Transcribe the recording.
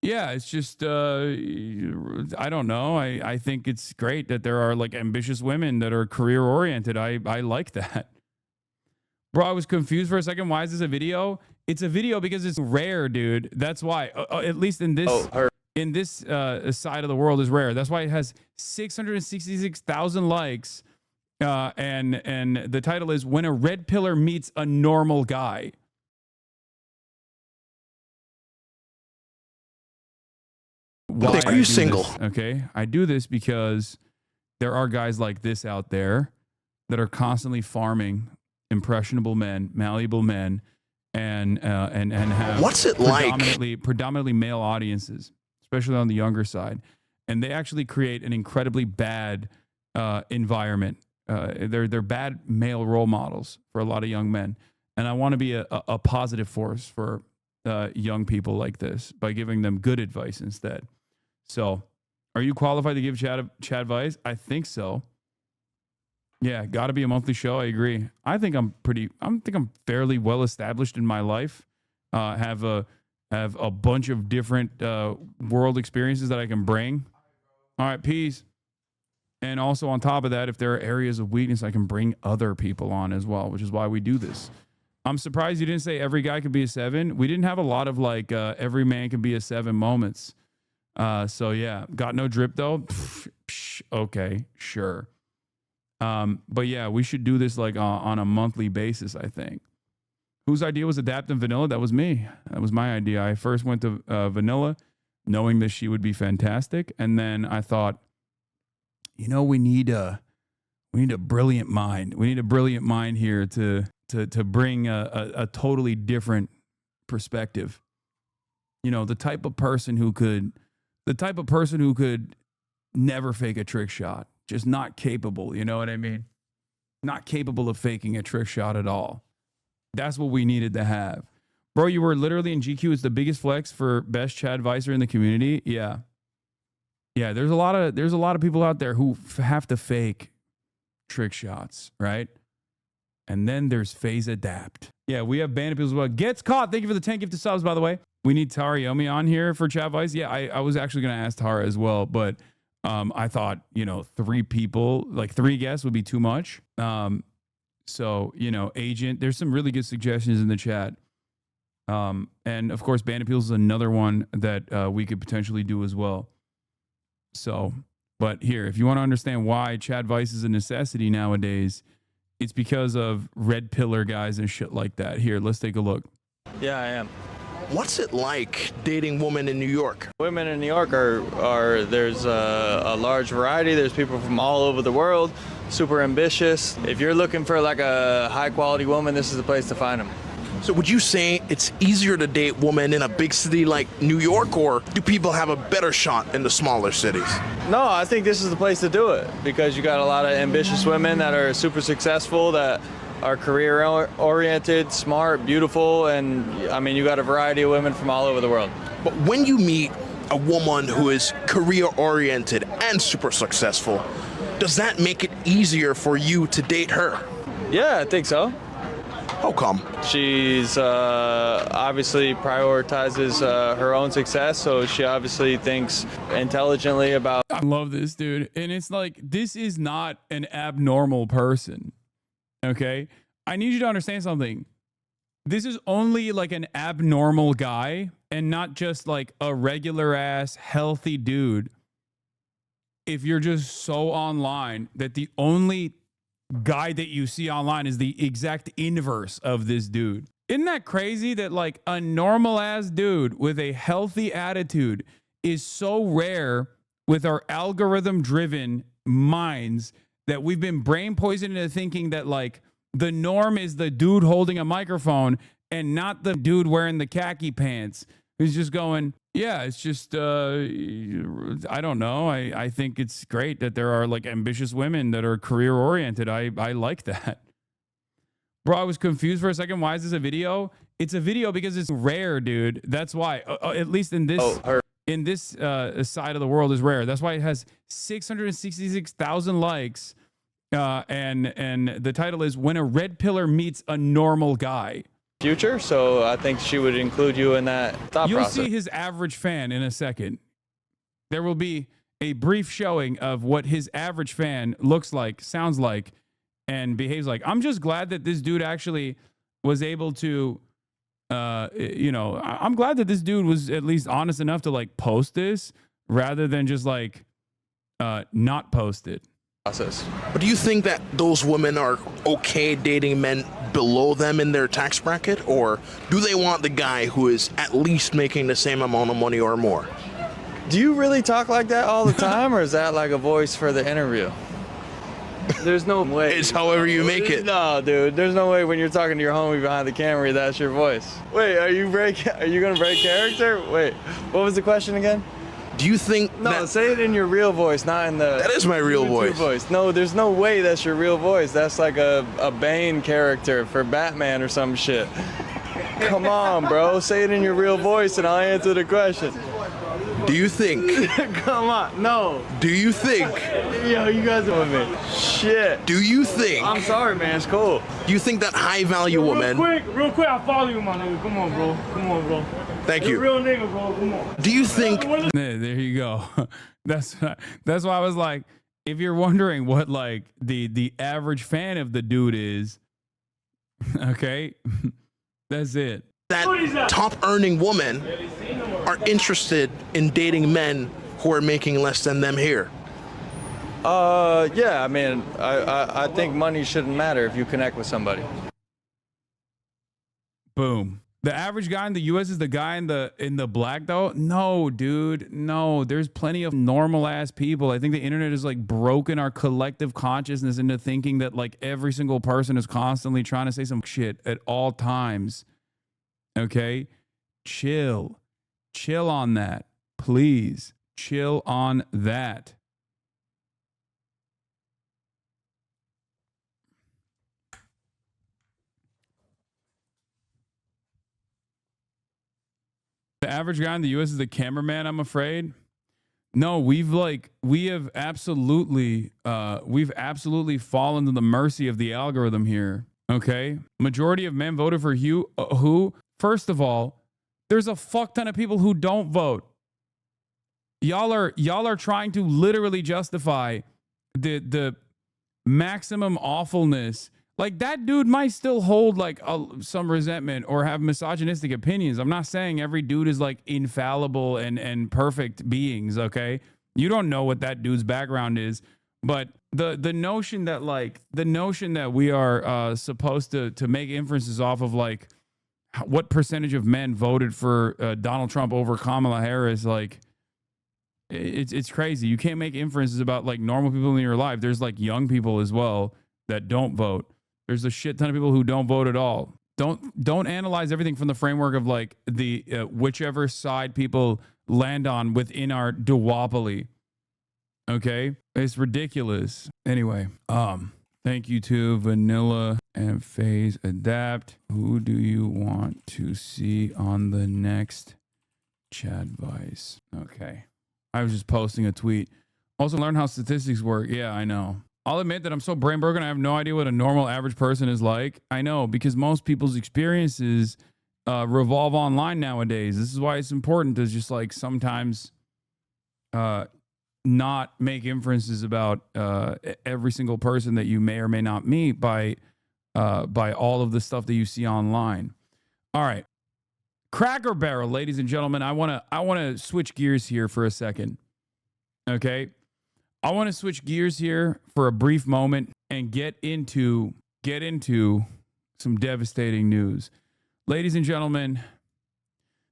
Yeah, it's just I don't know. I think it's great that there are like ambitious women that are career oriented. I like that. Bro, I was confused for a second. Why is this a video? It's a video because it's rare, dude. That's why. At least in this side of the world is rare. That's why it has 666,000 likes. And the title is "When a Red Pillar Meets a Normal Guy." Why Are you single? Okay, I do this because there are guys like this out there that are constantly farming impressionable men, malleable men, and have What's it predominantly male audiences, especially on the younger side, and they actually create an incredibly bad environment. They're bad male role models for a lot of young men, and I want to be a positive force for young people like this by giving them good advice instead. So, are you qualified to give Chad advice? I think so. Yeah, got to be a monthly show. I agree. I think I'm fairly well established in my life. Have a bunch of different world experiences that I can bring. All right, peace. And also on top of that, if there are areas of weakness, I can bring other people on as well, which is why we do this. I'm surprised you didn't say every guy could be a 7. We didn't have a lot of like every man can be a 7 moments. So yeah, got no drip though. Okay, sure. But yeah, we should do this like on a monthly basis, I think. Whose idea was adapting vanilla? That was me. That was my idea. I first went to vanilla knowing that she would be fantastic. And then I thought, you know, we need a brilliant mind. We need a brilliant mind here to bring a totally different perspective. You know, the type of person who could never fake a trick shot, just not capable. You know what I mean? Not capable of faking a trick shot at all. That's what we needed to have. Bro, you were literally in GQ. It's the biggest flex for best Chad Visor in the community. Yeah. Yeah, there's a lot of people out there who have to fake trick shots, right? And then there's phase adapt. Yeah, we have bandit people as well. Gets caught. Thank you for the 10 gifted subs, by the way. We need Tara Yomi on here for Chad Vice. Yeah, I was actually going to ask Tara as well, but I thought, 3 people, like 3 guests would be too much. So, Agent, there's some really good suggestions in the chat. And of course, Bandit Peels is another one that we could potentially do as well. So, but here, if you want to understand why Chad Vice is a necessity nowadays, it's because of red pillar guys and shit like that. Here, let's take a look. Yeah, I am. What's it like dating women in New York? Women in New York are there's a large variety. There's people from all over the world, super ambitious. If you're looking for like a high quality woman, this is the place to find them. So would you say it's easier to date women in a big city like New York, or do people have a better shot in the smaller cities? No, I think this is the place to do it because you got a lot of ambitious women that are super successful, that are career oriented, smart, beautiful, and I mean, you got a variety of women from all over the world. But when you meet a woman who is career oriented and super successful, does that make it easier for you to date her? Yeah, I think so. How come? She's obviously prioritizes her own success, so she obviously thinks intelligently about. I love this, dude. And it's like, this is not an abnormal person. Okay? I need you to understand something. This is only like an abnormal guy and not just like a regular ass healthy dude. If you're just so online that the only guy that you see online is the exact inverse of this dude. Isn't that crazy that like a normal ass dude with a healthy attitude is so rare with our algorithm driven minds that we've been brain poisoned into thinking that like the norm is the dude holding a microphone and not the dude wearing the khaki pants who's just going, yeah, it's just, I don't know. I think it's great that there are like ambitious women that are career oriented. I like that. Bro, I was confused for a second. Why is this a video? It's a video because it's rare, dude. That's why, at least in this, side of the world is rare. That's why it has 666,000 likes. And the title is "When a Red Pillar Meets a Normal Guy." future. So I think she would include you in that thought You'll process. see his average fan in a second. There will be a brief showing of what his average fan looks like, sounds like, and behaves like. I'm just glad that this dude actually was able to, I'm glad that this dude was at least honest enough to like post this rather than just like not post it. Process. But do you think that those women are okay dating men below them in their tax bracket, or do they want the guy who is at least making the same amount of money or more? Do you really talk like that all the time, or is that like a voice for the interview? There's no way. It's however you make it. No, dude. There's no way when you're talking to your homie behind the camera that's your voice. Wait, are you gonna break character? Wait, what was the question again? Do you think No, say it in your real voice, not in the. That is my real YouTube voice. No, there's no way that's your real voice. That's like a Bane character for Batman or some shit. Come on, bro. Say it in your real voice and I'll answer the question. Do you think? Come on, no. Do you think? Yo, you guys are with me. Shit. Do you think? I'm sorry, man. It's cool. Do you think that high value woman? Real quick, I'll follow you, my nigga. Come on, bro. Come on, bro. Thank You're you. a real nigga, bro. Come on. Do you think? There you go. That's why I was like, if you're wondering what like the average fan of the dude is, okay, that's it. That top earning women are interested in dating men who are making less than them here? Yeah. I mean, I think money shouldn't matter if you connect with somebody. Boom. The average guy in the US is the guy in the black though? No, dude. No. There's plenty of normal ass people. I think the internet has like broken our collective consciousness into thinking that like every single person is constantly trying to say some shit at all times. Okay? Chill. Chill on that. Please. Chill on that. The average guy in the US is the cameraman, I'm afraid. No, we have absolutely fallen to the mercy of the algorithm here. Okay? Majority of men voted for who? First of all, there's a fuck ton of people who don't vote. Y'all are trying to literally justify the maximum awfulness. Like that dude might still hold like some resentment or have misogynistic opinions. I'm not saying every dude is like infallible and perfect beings, okay? You don't know what that dude's background is, but the notion that we are supposed to make inferences off of like what percentage of men voted for Donald Trump over Kamala Harris, like it's crazy. You can't make inferences about like normal people in your life. There's like young people as well that don't vote. There's a shit ton of people who don't vote at all. Don't analyze everything from the framework of like the whichever side people land on within our duopoly. Okay? It's ridiculous. Anyway, thank you to Vanilla and Phase Adapt. Who do you want to see on the next Chad Vice? Okay. I was just posting a tweet. Also learn how statistics work. Yeah, I know. I'll admit that I'm so brain broken, I have no idea what a normal average person is like. I know, because most people's experiences revolve online nowadays. This is why it's important to just like sometimes not make inferences about every single person that you may or may not meet by all of the stuff that you see online. All right. Cracker Barrel, ladies and gentlemen, I want to switch gears here for a second. Okay? I want to switch gears here for a brief moment and get into some devastating news. Ladies and gentlemen,